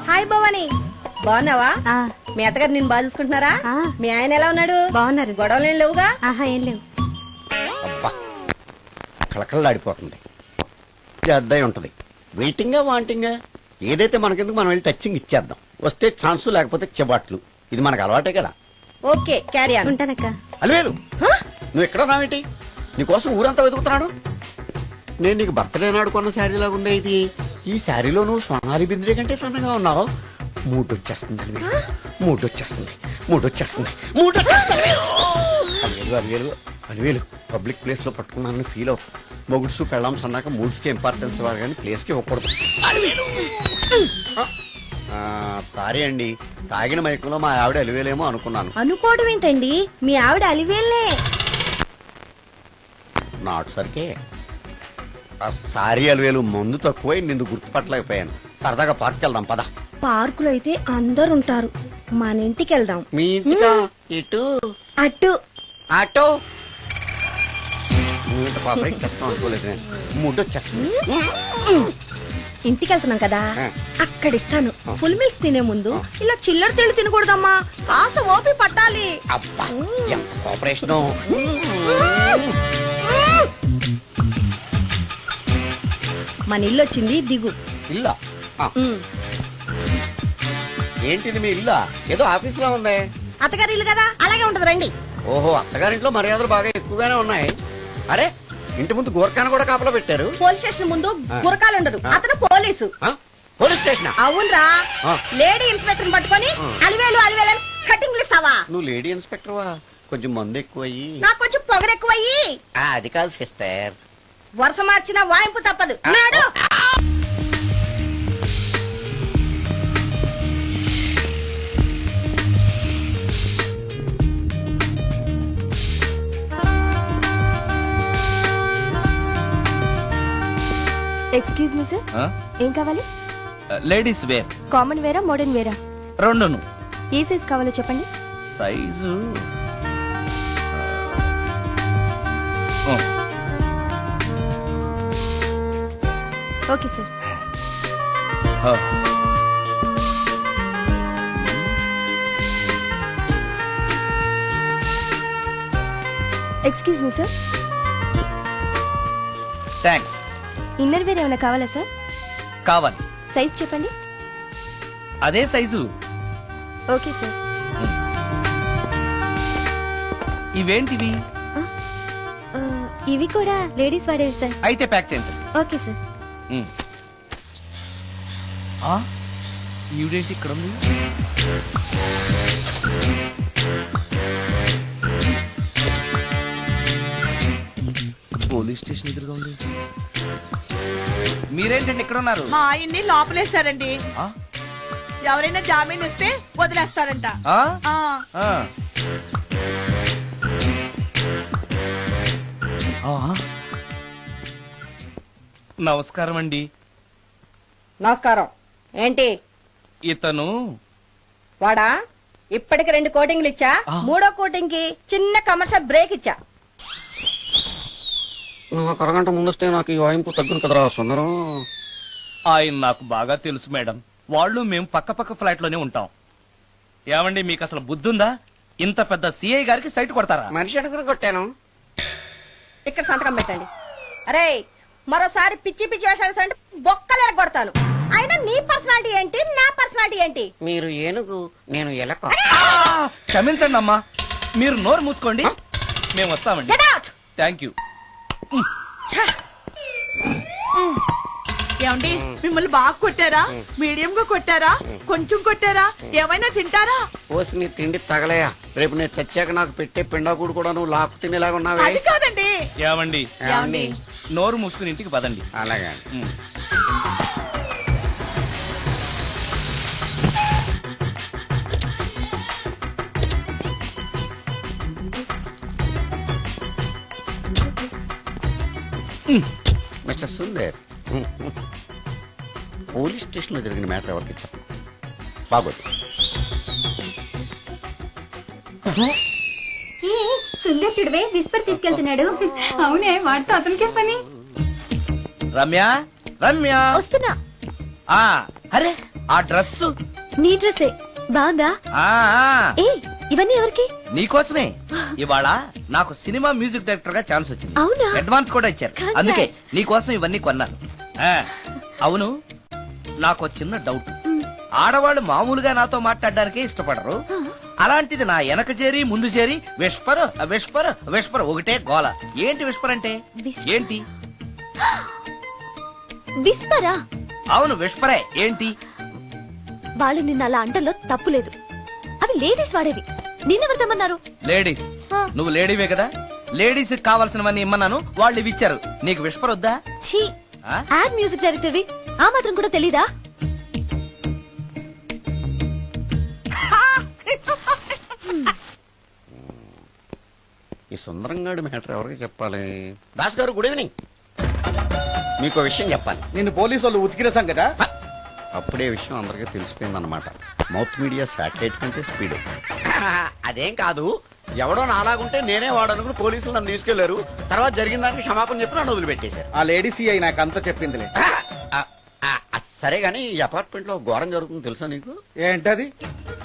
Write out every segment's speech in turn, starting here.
Hi Bhavani, బాగున్నావా? మీ అత్తగారు నిన్ను బాగా చూసుకుంటున్నారా? మీ ఆయన ఎలా ఉన్నాడు? బాగున్నారు. గొడవలు ఏం లేవుగా? ఆహా, ఏం లేవు. అబ్బా కళకళలాడిపోతుంది. అద్దయి ఉంటది. వెయిటింగా వాంటింగా ఏదైతే మనకెందుకు మనం వెళ్ళి టచ్చింగ్ ఇచ్చేద్దాం. వస్తే ఛాన్సు లేకపోతే చెబాట్లు. ఇది మనకు అలవాటే కదా. Okay, carry on. ఉంటానక్క. అలివేలు నువ్వు ఎక్కడ రావేంటి? నీకోసం ఊరంతా వెతుకుతున్నాడు. నేను నీకు బర్త్డే నాడు కొన్న శారీ లాగా ఉందే ఇది. ఈ శారీలో నువ్వు సోనాలి బింద్రే కంటే సన్నగా ఉన్నావు. మూడొచ్చేస్తుంది అలివేలు, మూడొచ్చేస్తుంది, మూడొచ్చేస్తుంది, మూడొచ్చేస్తుంది. అలివేలు అలివేలు అలివేలు పబ్లిక్ ప్లేస్ లో పట్టుకున్నానని ఫీల్ అవు. మొగుడ్సు పెళ్ళాం సన్నాక మూడ్స్ కి ఇంపార్టెన్స్ ఇవ్వాలి కానీ ప్లేస్ కి ఇవ్వకూడదు. సారీ అండి, తాగిన మైకంలో మా ఆవిడ అలివేలేమో అనుకున్నాను. అనుకోవడం ఏంటండి, మీ ఆవిడ అలివేలే. నాటు సరికే సారీ అలివేలు, మందు తక్కువై నిన్ను గుర్తుపట్టలేకపోయాను. సరదాగా పార్క్ వెళ్దాం పద. పార్కులో అయితే అందరు ఉంటారు, మన ఇంటికి వెళ్దాం. మీ ఇంటికా? ఇటు అటు ఆటో నువ్వు పాప చేస్తాం అనుకోలేదు. నేను మూడొచ్చేస్తుంది. ఇంటికి వెళ్తున్నాం కదా, అక్కడ ఇస్తాను. ఫుల్ మీల్స్ తినే ముందు ఇలా చిల్లర తెళ్ళు తినకూడదమ్మా, కాస్త ఓపి పట్టాలి. అబ్బా ఎంత కోఆపరేషన్. మన ఇల్లు వచ్చింది, దిగు. ఇల్లా? ఏంటిది మీ ఇల్లా? ఏదో ఆఫీస్ లో ఉంది. అత్తగారి ఇల్లు కదా, అలాగే ఉంటది, రండి. ఓహో, అత్తగారింట్లో మర్యాదలు బాగా ఎక్కువగానే ఉన్నాయి. అరే ఇంటి ముందు గోర్ఖాను కూడా కాపలా పెట్టారు. పోలీస్ స్టేషన్ ముందు గురకాలు ఉండరు, అతను పోలీసు. Police station? అవునరా. లేడీ ఇన్స్పెక్టర్ పట్టుకొని అలివేలు అలివేలు కటింగ్లు ఇస్తావా? నువ్వు లేడీ ఇన్స్పెక్టర్ వా? కొంచెం మందు ఎక్కువయ్యి. నాకు కొంచెం పొగరు ఎక్కువయ్యి. అది కాదు సిస్టర్, వరుస మార్చిన వాయింపు తప్పదు. నాడు ఎక్స్క్యూజ్ మీ సార్, ఏం కావాలి? Ladies wear. కామన్ వేరా, మోడర్న్ వేరా? రెండును. ఏ సైజ్ కావాలో చెప్పండి. Size okay sir. Excuse me sir, thanks. Inner wear ఏమైనా కావాలా సార్? కావాలి. సైజ్ చెప్పండి. అదే సైజు. Okay sir. ఇవేంటివి? ఇవి కూడా లేడీస్ వాడేవి సార్. అయితే ప్యాక్ చేయించండి. Okay sir. ఈవిడేంటి ఇక్కడ ఉంది? పోలీస్ స్టేషన్ ఎదురుగా ఉంది. మీరేంటండి ఇక్కడ ఉన్నారు? మా ఆయన్ని లోపలేశారండి. ఎవరైనా జామీన్ ఇస్తే వదిలేస్తారంట. నమస్కారం అండి. నమస్కారం. ఏంటి ఇతను? వాడా? ఇప్పటికి 2 కోటింగ్లు ఇచ్చా, 3వ కోటింగ్ కి చిన్న కమర్షియల్ బ్రేక్ ఇచ్చా. నువ్వు ఒక అరగంట ముందొస్తే నాకు ఈ వాయింపు తగ్గును కదరా సుందరం. ఆయన నాకు బాగా తెలుసు మేడం. వాళ్ళు మేము పక్క పక్క ఫ్లాట్ లోనే ఉంటాం. ఏమండి, మీకు అసలు బుద్ధుందా? ఇంత పెద్ద సిఐ గారికి సైట్ కొడతారా? మనిషి అడుగురు కొట్టాను. ఇక్కడ సంతకం పెట్టండి. అరే, మరోసారి పిచ్చి పిచ్చి వేషాలు అంటే బొక్కలు కొడతాను. అయినా నీ పర్సనాలిటీ ఏంటి, నా పర్సనాలిటీ ఏంటి? మీరు ఏనుగు, నేను ఎలక. క్షమించండి అమ్మా, మీరు నోరు మూసుకోండి, మేము వస్తామండి. Thank you. ఏమండి, మిమ్మల్ని బాగా కొట్టారా, మీడియం గా కొట్టారా, కొంచెం కొట్టారా, ఏమైనా తింటారా? పోసి నీ తిండి తగలయా. రేపు నేను చచ్చాక నాకు పెట్టే పిండాకుడు కూడా నువ్వు లాక్కు తినేలాగా ఉన్నావే. అది కాదండి. ఏమండి, నోరు మూసుకుని ఇంటికి పదండి. అలాగే. మిస్టర్ సుందర్, పోలీస్ స్టేషన్ లో జరిగిన మ్యాటర్ ఎవరికి చెప్పండి. బాగోదు. సుందర్ చూడవే, విస్పర్ తీసుకెళ్తున్నాడు. అవునే, వాడితో అతనికే పని. రమ్య, రమ్య వస్తున్నా. అరే ఆ డ్రెస్ నీ డ్రెస్సే బాగుందా? ఏ ఇవన్నీ ఎవరికి? నీకోసమే. ఇవాళ నాకు సినిమా మ్యూజిక్ డైరెక్టర్ గా ఛాన్స్ వచ్చింది. అవునా? అడ్వాన్స్ కూడా ఇచ్చారు. Congrats. అందుకే నీకోసం ఇవన్నీ కొన్నాను. ఆ, అవును, నాకు చిన్న డౌట్. ఆడవాళ్ళు మామూలుగా నాతో మాట్లాడడానికే ఇష్టపడరు. అలాంటిది నా వెనక చేరి ముందు చేరి విస్పర్ విస్పర్ విస్పర్ ఒకటే గోల. ఏంటి విస్పర్ అంటే? Whisper. ఏంటి? విస్పరా? అవును విస్పరే. ఏంటి? వాళ్ళు నిన్న అలా అంటలో తప్పు లేదు. అవి లేడీస్ వాడేవి. నిన్నెవరు తెమ్మన్నారు? లేడీస్. ఆ. నువ్వు లేడీవే కదా. లేడీస్ కావాల్సినవన్నీ ఇమ్మన్నాను, వాళ్ళు ఇవి ఇచ్చారు. నీకు విస్పర్ వద్దా? ఛీ, ఆ? యాడ్ మ్యూజిక్ డైరెక్టర్వి ఆ మాత్రం కూడా తెలీదా? ఈ సుందరంగాడి మ్యాటర్ ఎవరికి చెప్పాలి? దాస్ గారు గుడ్ ఈవినింగ్. మీకు విషయం చెప్పాలి. నిన్ను పోలీసు వాళ్ళు ఉతికిరేసాం కదా. అప్పుడే విషయం అందరికీ తెలిసిపోయిందన్నమాట. మౌత్ మీడియా శాటిలైట్ కంటే స్పీడ్. అదేం కాదు, ఎవడో నాలాగుంటే నేనే వాడనుకుని పోలీసులు నన్ను తీసుకెళ్లారు. తర్వాత జరిగిన దానికి క్షమాపణ చెప్పి నన్ను వదిలిపెట్టేశారు. ఆ లేడీ సిఐ నాకు అంతా చెప్పిందిలే. సరే గానీ ఈ అపార్ట్మెంట్ లో ఘోరం జరుగుతుంది తెలుసా నీకు? ఏంటది?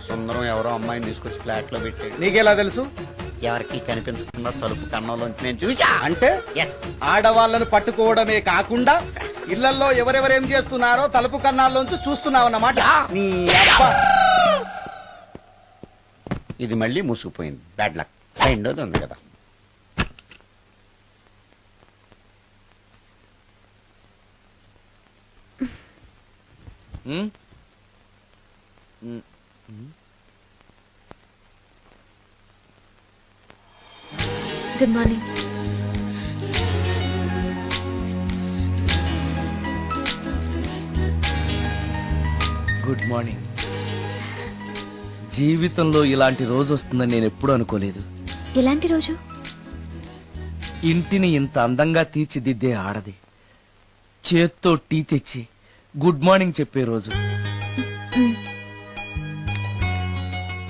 సుందరం ఎవరో అమ్మాయిని తీసుకొచ్చి ఫ్లాట్ లో పెట్టాడు. నీకెలా తెలుసు? ఎవరికి కనిపించకుండా తలుపు కన్నంలోంచి నేను చూసా. అంటే ఎస్, ఆడవాళ్ళను పట్టుకోవడమే కాకుండా ఇళ్లలో ఎవరెవరేం చేస్తున్నారో తలుపు కన్నాల్లోంచి చూస్తున్నావన్నమాట. నీ అబ్బా. ఇది మళ్ళీ మూసుకుపోయింది. Bad luck. రెండోది ఉంది కదా. ఉమ్? Good morning. Good morning. జీవితంలో ఇలాంటి రోజు వస్తుందని నేను ఎప్పుడూ అనుకోలేదు. ఎలాంటి రోజు? ఇంటిని ఇంత అందంగా తీర్చిదిద్దే ఆడది చేత్తో టీ తెచ్చి గుడ్ మార్నింగ్ చెప్పే రోజు.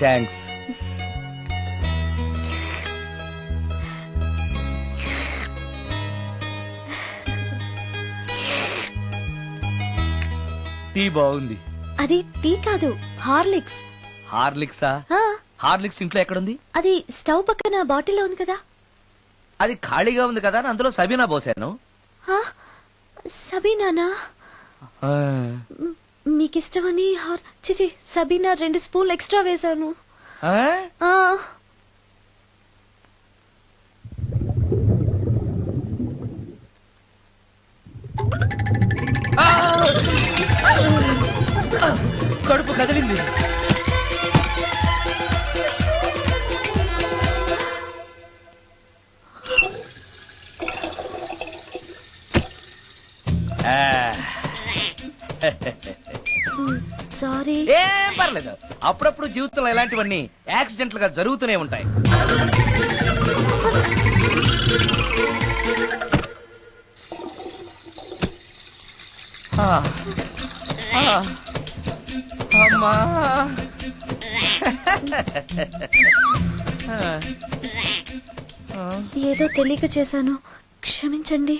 థ్యాంక్స్. టీ బాగుంది. అది టీ కాదు, హార్లిక్స్. హార్లిక్సా? ఆ, హార్లిక్స్ ఇంట్లో ఎక్కడుంది? అది స్టవ్ పక్కన బాటిల్లో ఉంది కదా. అది ఖాళీగా ఉంది కదా అని అందులో సబీనా పోసాను. ఆ, సబీనానా? మీకిష్టమని చిచి సబీనా 2 స్పూన్లు ఎక్స్ట్రా వేశాను. ఆ? ఆ, కడుపు కదిలింది. సారీ. ఏం పర్లేదు. అప్పుడప్పుడు జీవితంలో ఇలాంటివన్నీ యాక్సిడెంట్లు గా జరుగుతూనే ఉంటాయి. ఆ. ఆ. అమ్మా. ఏదో తెలియక చేశాను, క్షమించండి.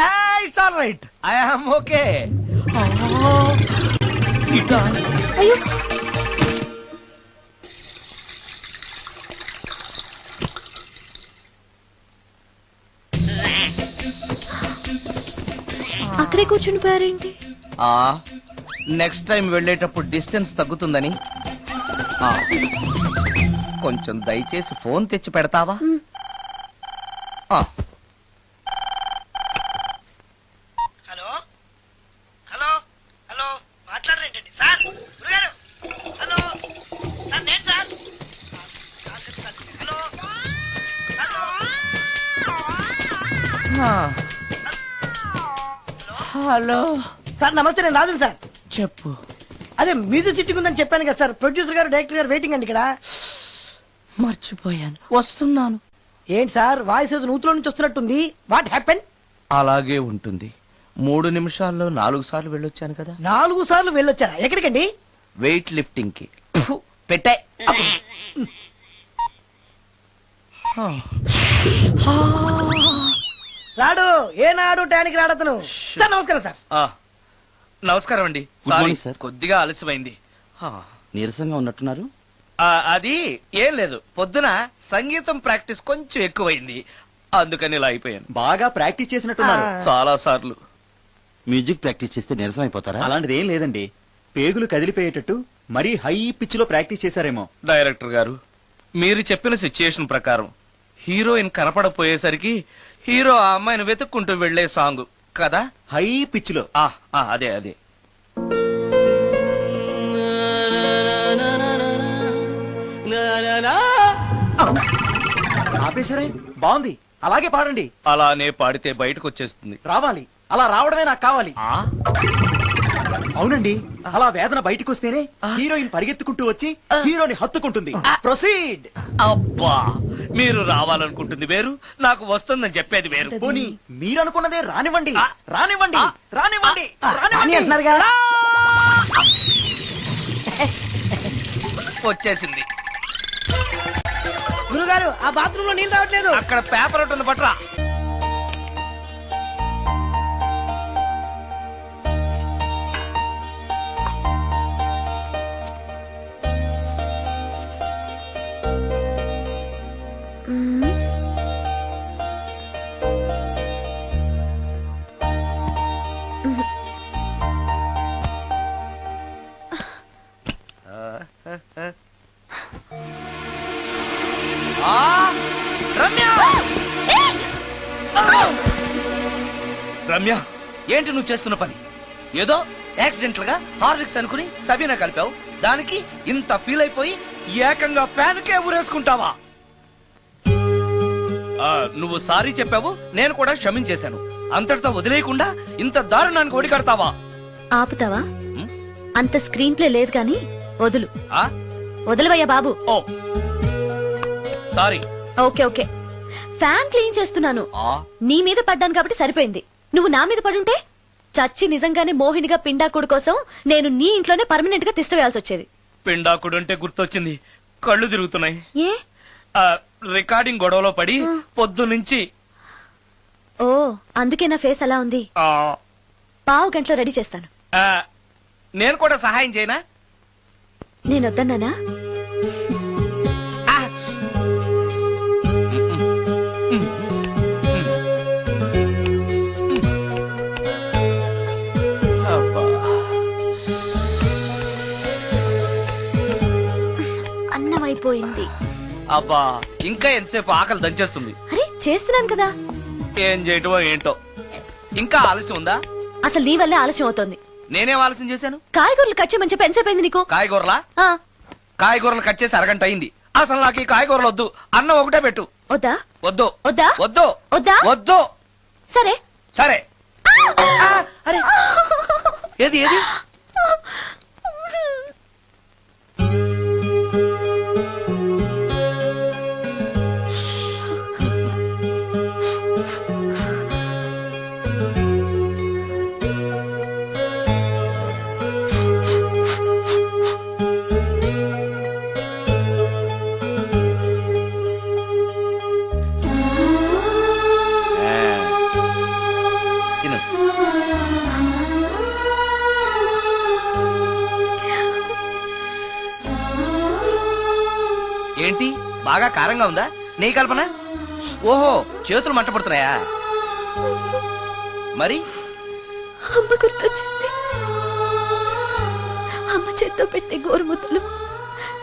It's all right. I am okay. అయ్యో, అక్కడే కూర్చుని పోయారేంటి? నెక్స్ట్ టైం వెళ్ళేటప్పుడు డిస్టెన్స్ తగ్గుతుందని. ఆ, కొంచెం దయచేసి ఫోన్ తెచ్చి పెడతావా? ఆ. హలో హలో హలో మాట్లాడరేంటండి సార్? గురుగారు హలో సార్, నేను sir. Hello hello hello sir నమస్తే, నేను రాజు సార్. చెప్పు. అదే మ్యూజిక్ సిట్టింగ్ ఉందని చెప్పాను కదా సార్. ప్రొడ్యూసర్ గారు డైరెక్టర్ గారు వెయిటింగ్ అండి ఇక్కడ. మర్చిపోయాను, వస్తున్నాను. ఏంటి సార్ వాయిస్ ఏదో నూతులో నుంచి వస్తున్నట్టుంది? What happen? అలాగే ఉంటుంది. 3 నిమిషాల్లో 4 సార్లు వెళ్ళొచ్చాను కదా. 4 సార్లు వెళ్ళొచ్చారా? ఎక్కడికండి? వెయిట్ లిఫ్టింగ్ కి. పెట్టే. రాడు ఏనాడు టానికి రాడతను. సార్ నమస్కారం సార్. నమస్కారం అండి. Good morning, sir. కొద్దిగా ఆలస్యమైంది. నీరసంగా ఉన్నట్టున్నారు. అది ఏం లేదు, పొద్దున సంగీతం ప్రాక్టీస్ కొంచెం ఎక్కువైంది, అందుకని ఇలా అయిపోయాను. బాగా ప్రాక్టీస్ చేసినట్టున్నారు. చాలా సార్లు. మ్యూజిక్ ప్రాక్టీస్ చేస్తే నీరసం అయిపోతారా? అలాంటిది ఏం లేదండి, పేగులు కదిలిపోయేటట్టు మరీ హై పిచ్ లో ప్రాక్టీస్ చేశారేమో. డైరెక్టర్ గారు, మీరు చెప్పిన సిచ్యుయేషన్ ప్రకారం హీరోయిన్ కనపడపోయేసరికి హీరో ఆ అమ్మాయిని వెతుక్కుంటూ వెళ్లే సాంగ్ కదా? హై పిచ్ లో. అదే అదే. ఆపేశారే, బాగుంది, అలాగే పాడండి. అలానే పాడితే బయటకు వచ్చేస్తుంది. రావాలి, అలా రావడమే నాకు కావాలి. అవునండి, అలా వేదన బయటకు వస్తేనే హీరోయిన్ పరిగెత్తుకుంటూ వచ్చి హీరోని హత్తుకుంటుంది. ప్రొసీడ్. అబ్బా, మీరు రావాలనుకుంటుంది వేరు, నాకు వస్తుందని చెప్పేది వేరు. పోనీ మీరనుకున్నదే రానివ్వండి, రానివ్వండి, రానివ్వండి, అని రానివ్వండి. అంటున్నారు కదా. వచ్చేసింది. గురుగారు ఆ బాత్రూమ్ లో నీళ్ళు రావట్లేదు. అక్కడ పేపర్ ఉంటుంది, పట్రా. రమ్య! రమ్య, ఏంటి నువ్వు చేస్తున్న పని? ఏదో యాక్సిడెంటల్ గా హార్లిక్స్ అనుకుని సబీనా కలిపావు, దానికి ఇంత ఫీల్ అయిపోయి ఏకంగా ఫ్యాన్ కే ఊరేసుకుంటావా? నువ్వు సారీ చెప్పావు, నేను కూడా క్షమించేశాను. అంతటితో వదిలేయకుండా ఇంత దారుణానికి ఒడికడతావా? ఆపుతావా? అంత స్క్రీన్ ప్లే లేదు కానీ వదులు. ఆ? వదలవయ్యా బాబు. Oh sorry. Okay okay, fan clean చేస్తున్నాను. నీ మీద పడ్డాను కాబట్టి సరిపోయింది. నువ్వు నా మీద పడుంటే చచ్చి నిజంగానే మోహినిగా పిండాకుడు కోసం నేను నీ ఇంట్లోనే పర్మనెంట్ గా తిష్ట వేయాల్సి వచ్చేది. పిండాకుడు అంటే గుర్తొచ్చింది, కళ్ళు తిరుగుతున్నాయి. ఏ? రికార్డింగ్ గొడవలో పడి పొద్దు నుంచి. ఓ, అందుకే నా ఫేస్ అలా ఉంది. పావు గంటలో రెడీ చేస్తాను. నేను కూడా సహాయం చేయనా? నేను వద్దన్నానా? అన్నం అయిపోయింది. అబ్బా, ఇంకా ఎంతసేపు ఆకలి దంచేస్తుంది. అరే చేస్తున్నాను కదా. ఏం చేయటమో ఏంటో, ఇంకా ఆలస్యం ఉందా? అసలు నీ వల్లే ఆలస్యం అవుతోంది. నేనేం ఆలస్యం చేశాను? కాయగూరలు కట్ చేయమని చెప్పి ఎంతసేపు అయింది నీకు? కాయగూరలా? ఆ, కాయగూరలు కట్ చేసి అరగంట అయింది. అసలు నాకు ఈ కాయగూరలు వద్దు, అన్నం ఒకటే పెట్టు. వద్దా? వద్దు వద్దా? వద్దు వద్దా? వద్దు. సరే సరే. అరే, ఏది ఏది? తిను. ఏంటి, బాగా కారంగా ఉందా? నీ కల్పన? ఓహో, చేతులు మంట పడుతున్నాయా? మరి అమ్మ గుర్తొచ్చింది. అమ్మ చేత్తో పెట్టే గోరుముద్దలు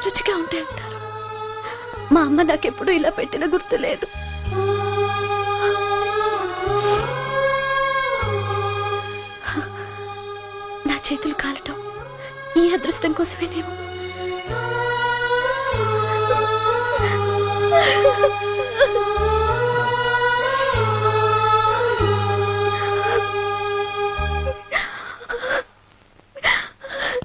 రుచిగా ఉంటాయంటారు. మా అమ్మ నాకెప్పుడు ఇలా పెట్టిన గుర్తు లేదు. నా చేతులు కాలటం ఈ అదృష్టం కోసమేనేమో.